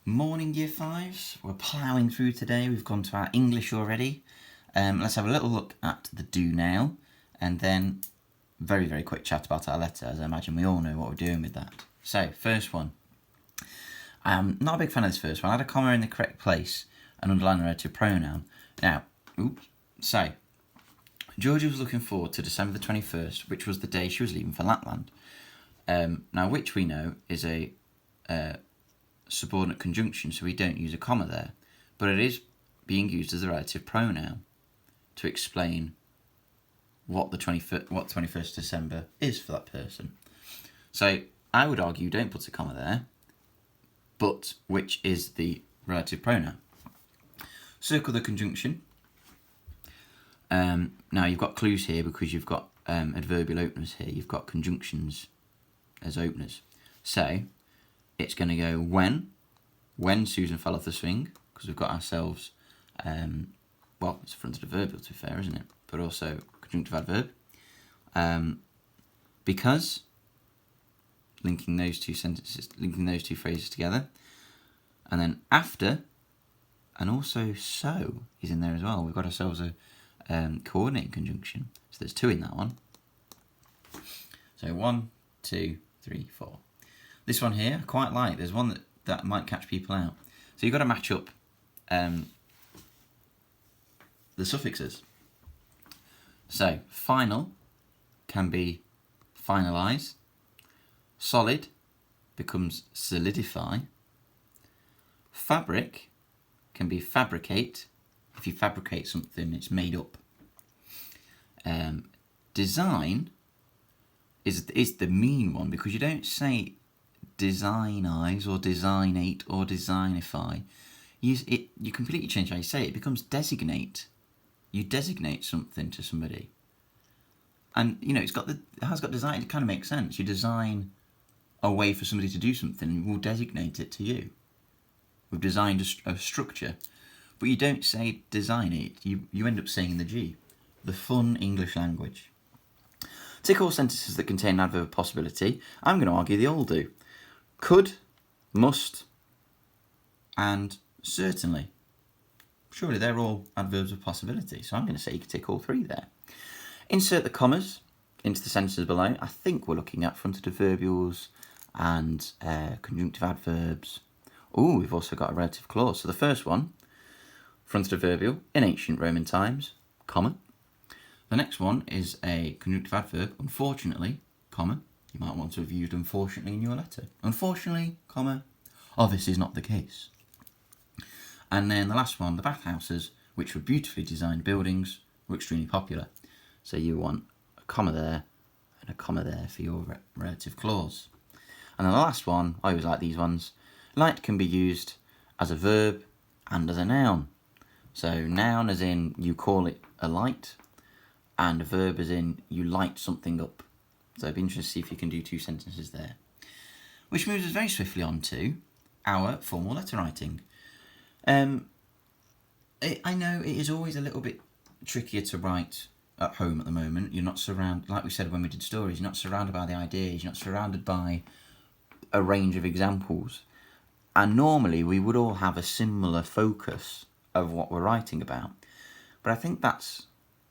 Morning Year 5s, we're ploughing through today, we've gone to our English already. Let's have a little look at the do now, and then very, very quick chat about our letter, as I imagine we all know what we're doing with that. So, first one. I'm not a big fan of this first one. I had a comma in the correct place and underline the relative pronoun. Now, so, Georgia was looking forward to December the 21st, which was the day she was leaving for Lapland. Now, which we know is a subordinate conjunction, so we don't use a comma there, but it is being used as a relative pronoun to explain what 21st December is for that person. So I would argue don't put a comma there, but which is the relative pronoun. Circle the conjunction. Now you've got clues here because you've got adverbial openers here. You've got conjunctions as openers. So it's going to go when Susan fell off the swing, because we've got ourselves, it's a fronted adverbial to be fair, isn't it? But also conjunctive adverb. Because, linking those two phrases together. And then after, and also so is in there as well. We've got ourselves a coordinating conjunction. So there's two in that one. So 1, 2, 3, 4. This one here, I quite like. There's one that might catch people out. So you've got to match up the suffixes. So final can be finalise. Solid becomes solidify. Fabric can be fabricate. If you fabricate something, it's made up. Design is the mean one, because you don't say designize or designate or designify. You completely change how you say it. It becomes designate. You designate something to somebody, and it has got design. It kind of makes sense. You design a way for somebody to do something, and we'll designate it to you. We've designed a structure, but you don't say design it. You end up saying the G. The fun English language. Tick all sentences that contain an adverb of possibility. I'm going to argue they all do. Could, must, and certainly. Surely they're all adverbs of possibility, so I'm going to say you can tick all three there. Insert the commas into the sentences below. I think we're looking at fronted adverbials and conjunctive adverbs. Oh, we've also got a relative clause. So the first one, fronted adverbial in ancient Roman times, comma. The next one is a conjunctive adverb, unfortunately, comma. You might want to have used unfortunately in your letter. Unfortunately, comma, this is not the case. And then the last one, the bathhouses, which were beautifully designed buildings, were extremely popular. So you want a comma there and a comma there for your relative clause. And then the last one, I always like these ones, light can be used as a verb and as a noun. So noun as in you call it a light, and a verb as in you light something up. So I'd be interested to see if you can do two sentences there. Which moves us very swiftly on to our formal letter writing. I know it is always a little bit trickier to write at home at the moment. You're not surrounded, like we said when we did stories, you're not surrounded by the ideas, you're not surrounded by a range of examples. And normally we would all have a similar focus of what we're writing about. But I think that's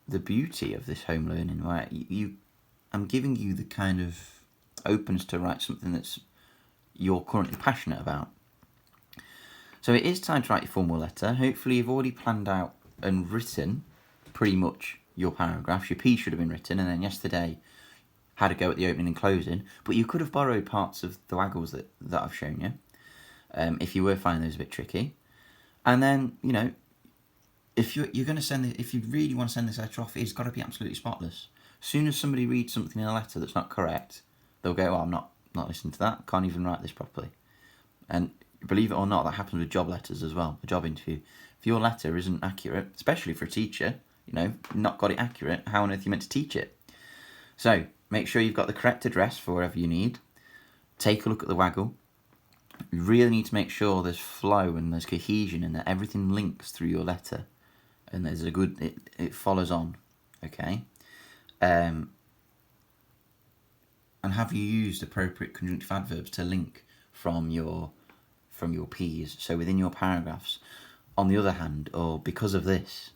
the beauty of this home learning, where I'm giving you the kind of openness to write something that's you're currently passionate about. So it is time to write your formal letter. Hopefully you've already planned out and written pretty much your paragraphs. Your P should have been written, and then yesterday had a go at the opening and closing. But you could have borrowed parts of the waggles that I've shown you, if you were finding those a bit tricky. And then, if you're going to if you really want to send this letter off, it's got to be absolutely spotless. As soon as somebody reads something in a letter that's not correct, they'll go, I'm not listening to that. Can't even write this properly. And believe it or not, that happens with job letters as well, a job interview. If your letter isn't accurate, especially for a teacher, not got it accurate, how on earth are you meant to teach it? So make sure you've got the correct address for wherever you need. Take a look at the waggle. You really need to make sure there's flow and there's cohesion and that everything links through your letter. And there's it follows on, okay? And have you used appropriate conjunctive adverbs to link from your from your P's, so within your paragraphs. On the other hand, or because of this,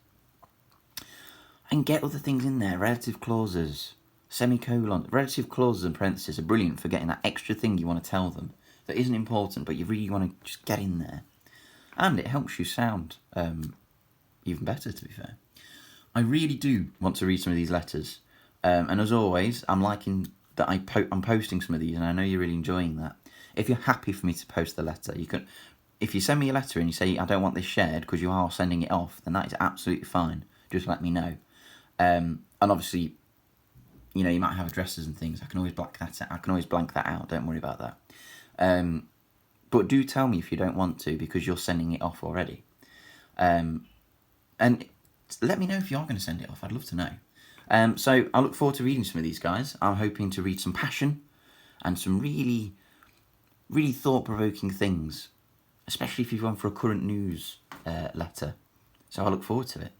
and get other things in there, relative clauses, semicolon. Relative clauses and parentheses are brilliant for getting that extra thing you want to tell them that isn't important, but you really want to just get in there. And it helps you sound even better, to be fair. I really do want to read some of these letters. And as always, I'm liking that I'm posting some of these, and I know you're really enjoying that. If you're happy for me to post the letter, you can. If you send me a letter and you say, I don't want this shared because you are sending it off, then that is absolutely fine. Just let me know. And obviously, you know, you might have addresses and things. I can always blank that out. Don't worry about that. But do tell me if you don't want to, because you're sending it off already. And let me know if you are going to send it off. I'd love to know. So I look forward to reading some of these, guys. I'm hoping to read some passion and some really, really thought-provoking things, especially if you've gone for a current news letter. So I look forward to it.